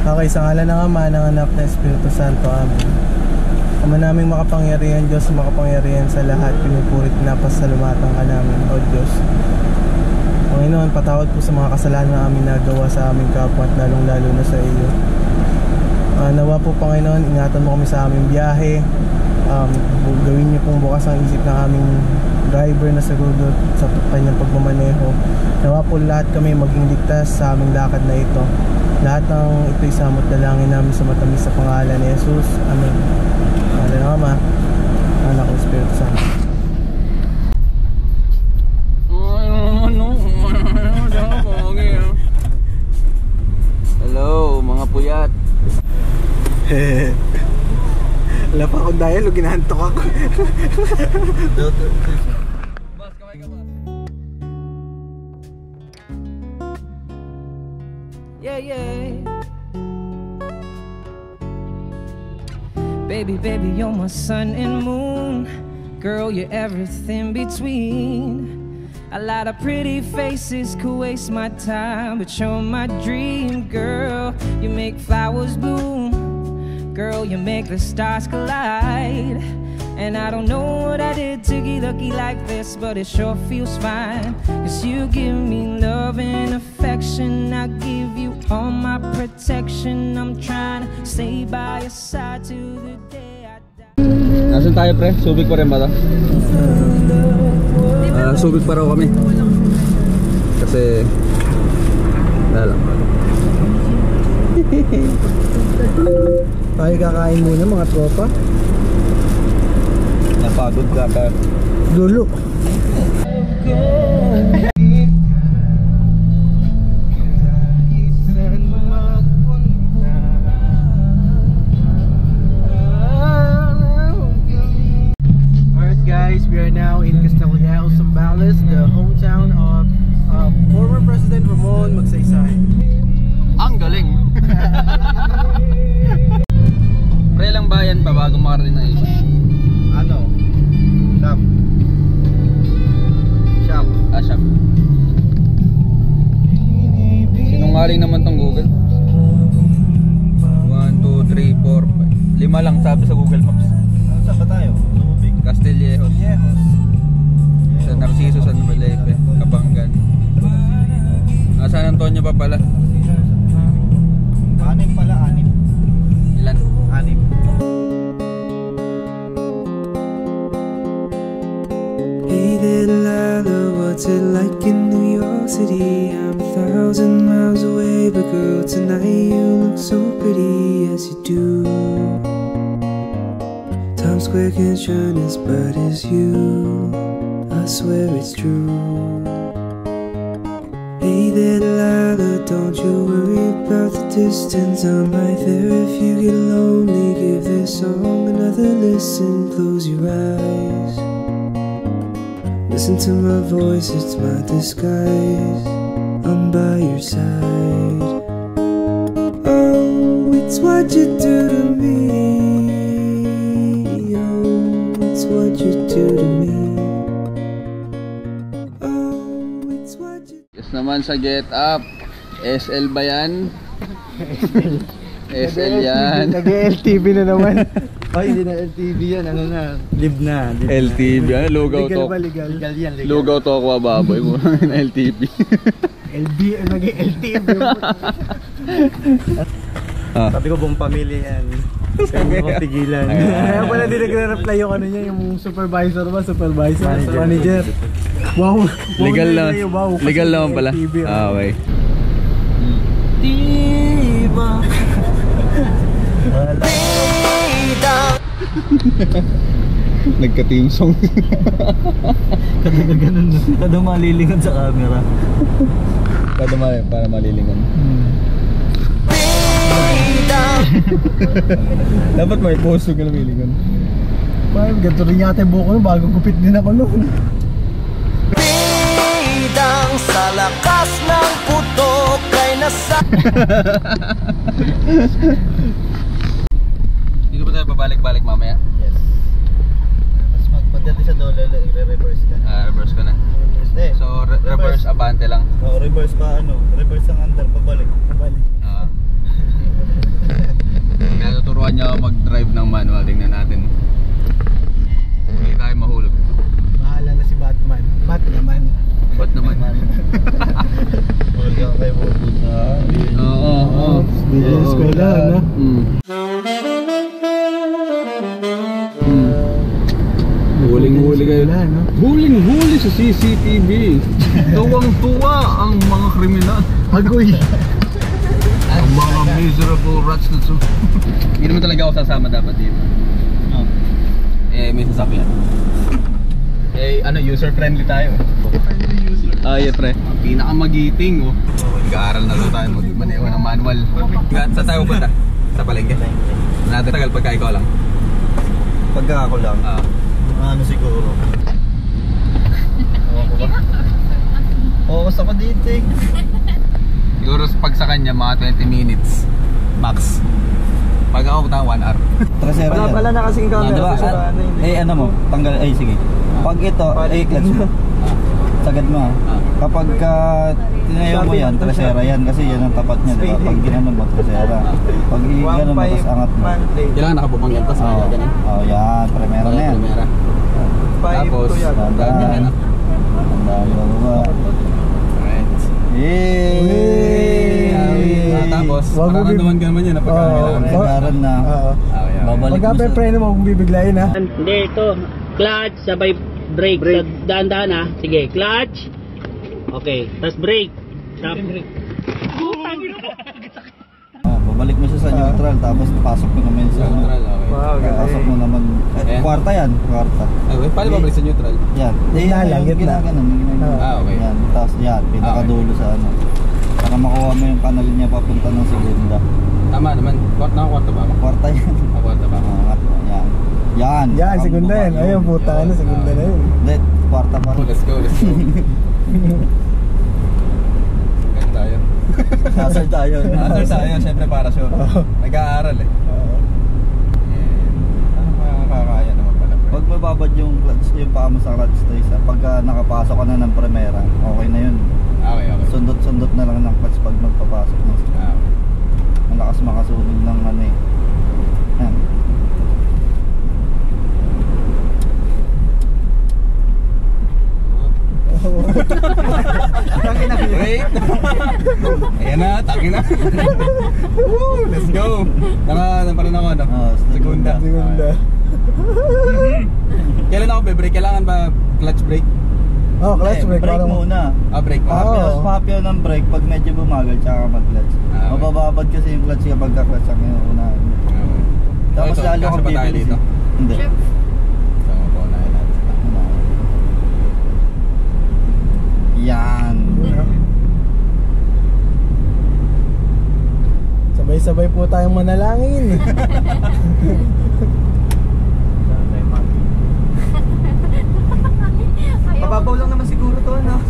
Okay, sa ngalan ng Ama, ng Anak, ng Espiritu Santo, Amen. Ama naming makapangyarihan, Diyos, makapangyarihan sa lahat, pinupurit na pasalamatan ka namin, O Diyos. Panginoon, patawad po sa mga kasalanan na aming nagawa sa aming kapwa at lalong-lalo na sa iyo. Nawa po, Panginoon, ingatan mo kami sa aming biyahe. Gawin niyo pong bukas ang isip ng aming driver na sagudo sa kanyang pagmamaneho. Nawa po lahat kami maging ligtas sa aming lakad na ito. Lahat ng ito'y samot dalangin namin sa matamis sa pangalan ni Jesus. Amen. Pangalan ng Ama, Anak, ng Espiritu Santo. Hello mga puyat. Wala pa akong dial, ginahantok ako. Bas, kamay ka, bas. Yeah, yeah. Baby, baby, you're my sun and moon. Girl, you're everything between. A lot of pretty faces could waste my time, but you're my dream, girl. You make flowers bloom. Girl, you make the stars collide. And I don't know what I did to get lucky like this, but it sure feels fine. Cause you give me love and affection, I give you all my protection. I'm trying to stay by your side to the day I die. Nasaan tayo pre? Subic pa rin ba ito? Subic pa raw kami. Kasi wala lang. Tayo kakain muna mga tropa. Napagod ka ka. Dulo. Alright guys, we are now in Castillejo, Zambales, the hometown of former President Ramon Magsaysay. Ang galing. Pre lang bayan pa bago makarating ng iba. Ano? Shop. Shop. Shop. Sinungaling naman tong Google. 1, 2, 3, 4, 5. 5 lang sabi sa Google Maps. Saan ba tayo? Castillejo. San Narciso, San Felipe, Kabangan. San Antonio pa pala. 6 pala, 6. Ilan? 6. Hey there Delilah, what's it like in New York City? I'm 1,000 miles away, but girl, tonight you look so pretty as you do. Times Square can't shine as bright as you, I swear it's true. Hey there Delilah, don't you worry about the distance, I'm right there if you get lonely. Give this song another listen, close your eyes. Listen to my voice, it's my disguise. I'm by your side. Oh, it's what you do to me. Oh, it's what you do to me. Oh, it's what you... Yes naman sa Get Up. SL ba yan? SL yan. Nag-LTV na naman. Ay, hindi na LTV yan. Ano na? Live na. LTV. Ano? Lugaw legal to. ba? Legal. Legal yan. Legal. Lugaw to ako baboy mo. LTV. LB, nag-LTV. Sabi ko buong pamilya yan. Kaya ko tigilan. Kaya pala di nagre-reply yung ano niya, yung supervisor ba? Supervisor? Manager. Wow. Legal lang. Wow, legal naman pala. Okay. Diba? Nagka-team song. Kada ganun na. Kada malilingan sa camera. Kada para malilingan. Dapat may post ka na malilingan. Parang ganito rin yata yung buko bago gupit din ako noon. Bidang sa lakas ng putok ay nasa... Dito ba tayo babalik-balik mamaya? Yes. Mas magpagdating sa dole, i-reverse ka na. Reverse ko na. Reverse So reverse abante lang. Oh, reverse pa ano, reverse ang under pabalik. Balik. Kaya tuturuan niya ako mag-drive ng manual. Tingnan natin. Hindi tayo mahulog. Bahala na si Batman. Bat naman. Ba't naman? Huwag ka kayo pupunta. Oo. Bilis ko lang, no? Huling-huli kayo. Wala, no? Huling-huli sa CCTV. Tuwang-tuwa ang mga kriminal. Agoy. Ang mga miserable rats na so. Hindi naman talaga ako sasama dapat dito. May sasakyan. Ano, user-friendly tayo. Yeah, pre. Ang pinakamagiting, oh. Nag-aaral na daw tayo mag-maneho ng manual. Saan tayo punta? Sa palengke? Natin tagal pagka ikaw lang. Pagka ako lang, ano siguro. Ewan ko ba? Oo, basta ko dito eh. Siguro pag sa kanya mga 20 minutes max. Pag ako punta 1 hour. Trasera yan. Wala na kasing camera. Diba? Ano mo, tanggal, sige. Pag ito, clutch mo. Sagad mo. Kapag tinayo mo yan, trasera yan. Kasi yan ang tapat niya, diba? Pag ginanon mo, trasera. Pag ginanon mo, tas angat mo. Kailangan nakapupangyan pa sa kanya ganun. Yan, primera na yan. Tapos, Tandaan mo. Alright. Tapos, mararamdaman ka naman yan na pagkakailangan. Meron na. Babalik mo Pagka sa... preno mo, kung bibiglayin, ha? Hindi, ito. Clutch, sabay brake. Sa daan-daan ha. Sige, clutch. Okay, tapos brake. Stop. Babalik mo siya sa neutral, tapos pasok mo naman sa... Neutral, okay. Pasok mo naman... Ayan. Kwarta yan, kwarta. Paano ba balik sa neutral? Yan. Gitna lang, gitna. Ginaganon. Okay. Yan, tapos yan, pinakadulo sa ano. Para makuha mo yung kanal niya papunta ng segunda. Tama naman. Nakakwarta ba? Kwarta yan. Nakakwarta ba? Yan. Yan. Yan, segunda yan. Ayun, puta na, segunda na yun. Hindi, kwarta pa rin. Let's go. Ganun tayo. Hazard tayo. Answer tayo, syempre para sure. Nag-aaral eh. Ano makakaya naman pala? Pag mababad yung clutch, yung paa mo sa clutch trace, pagka nakapasok ka na ng primera, okay na yun. Okay. Sundot-sundot na lang ng clutch pag magpapasok ng malakas makasunod ng ano eh. Yan. Great! Ayan na, taki na. Woo, let's go! Naka rin ako, no? Segunda. Segunda. Kailan ako be-brake? Kailangan ba clutch brake? Oh, clutch brake. Brake muna. Brake mo. Papyo ng brake pag medyo bumagal tsaka mag-clutch. Okay. Mabababad kasi yung clutch kapag ka-clutch ang inuunahan. Tapos lalo kang ba tayo bibilis. dito? Hindi. So, paunahin natin. Yan. Sabay-sabay po tayong manalangin. Pababaw lang naman siguro to, no?